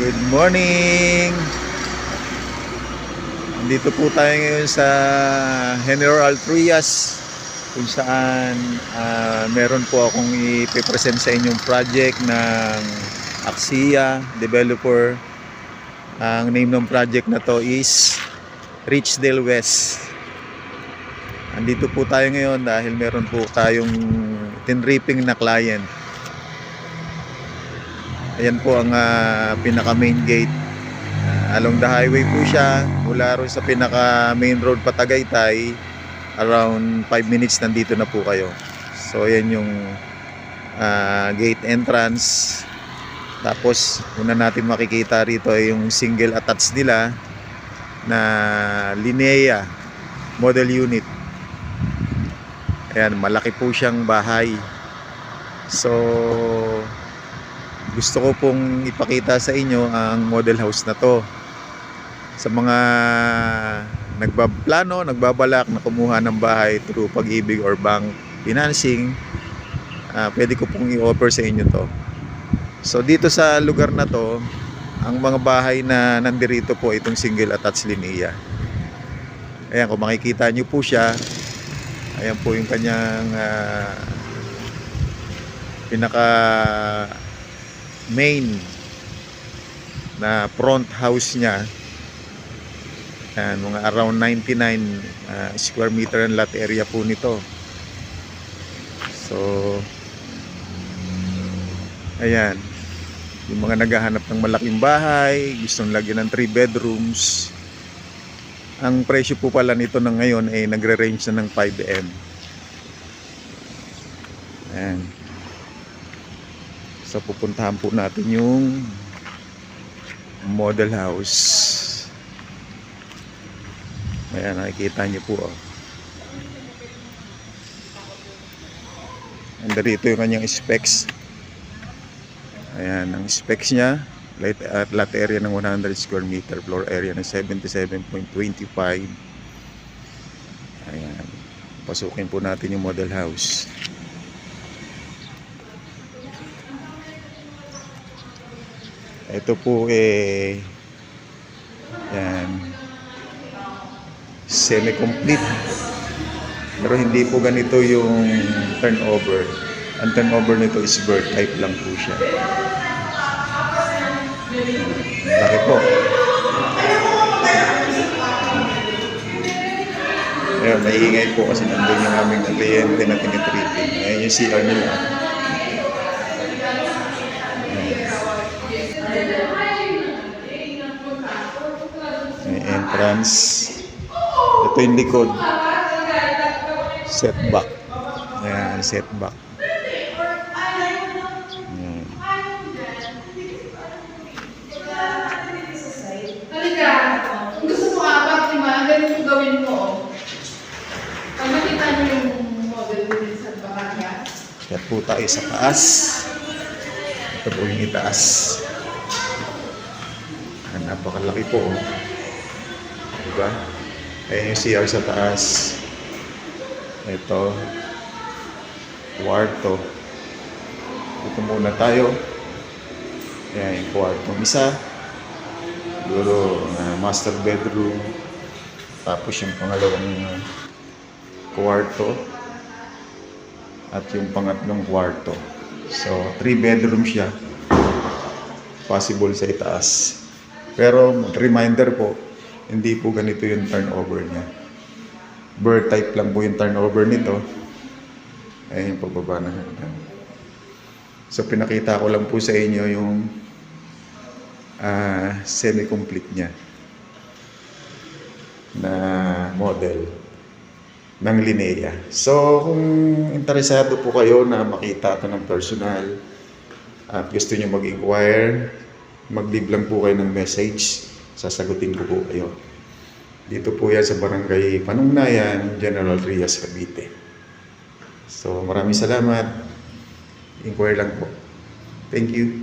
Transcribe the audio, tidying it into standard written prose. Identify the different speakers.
Speaker 1: Good morning! Dito po tayo ngayon sa General Trias kung saan meron po akong ipipresent sa inyong project ng Axia developer. Ang name ng project na to is Richdale West. Andito po tayo ngayon dahil meron po tayong tinripping na client. Ayan po ang pinaka main gate. Along the highway po siya. Mula ron sa pinaka main road Patagaytay, around 5 minutes nandito na po kayo. So ayan yung gate entrance. Tapos una natin makikita rito ay yung single attached nila na Linea model unit. Ayan, malaki po siyang bahay. So gusto ko pong ipakita sa inyo ang model house na to. Sa mga nagbaplano, nagbabalak na kumuha ng bahay through Pag-ibig or bank financing, pwede ko pong i-offer sa inyo to. So dito sa lugar na to, ang mga bahay na nandirito po itong single attached Linea. Ayan, kung makikita nyo po siya, ayan po yung kanyang pinaka main na front house niya. Yan, mga around 99 square meter ang lot area po nito. So ayan, yung mga naghahanap ng malaking bahay, gustong lagyan ng 3 bedrooms, ang presyo po pala nito ng ngayon ay nagre-range na ng 5M. Ayan. So pupuntahan po natin yung model house. Ayan, nakikita niyo po. And dito yung kanyang specs. Ayan, ang specs niya, lot area ng 100 square meter, floor area ng 77.25. Ayan, pasukin po natin yung model house. Ito po yan, semi-complete. Pero hindi po ganito yung turnover. Ang turnover nito is bird type lang po siya. Laki po. Ayun, naiingay po kasi nandun yung aming kliyente na tinitripping. Ayan yung CR nila. May entrance. Ito yung likod. Setback. Ayan, setback. Ayan.
Speaker 2: Halika. Kung gusto mo apat, lima, ganun yung gawin mo. Pag makita nyo yung model din sa barangay.
Speaker 1: Kaya po tayo sa taas. Ito po yung itaas. Napakalaki po. Diba? Ayan yung CR sa taas. Ito. Kwarto. Dito muna tayo. Ayan yung kwarto. Isa. Siguro master bedroom. Tapos yung pangalawang kwarto. At yung pangatlong kwarto. So, 3 bedroom siya. Possible sa itaas. Pero reminder po, hindi po ganito yung turnover niya. Bird type lang po yung turnover nito. Ayan yung pagbaba na hagdan. So pinakita ko lang po sa inyo yung semi-complete niya na model ng Linea. So kung interesado po kayo na makita ito ng personal at gusto nyo mag-inquire, mag-leave lang po kayo ng message, sasagutin ko po kayo. Dito po yan sa Barangay Panungnayan, General Trias, Cavite. So maraming salamat. Inquire lang po. Thank you.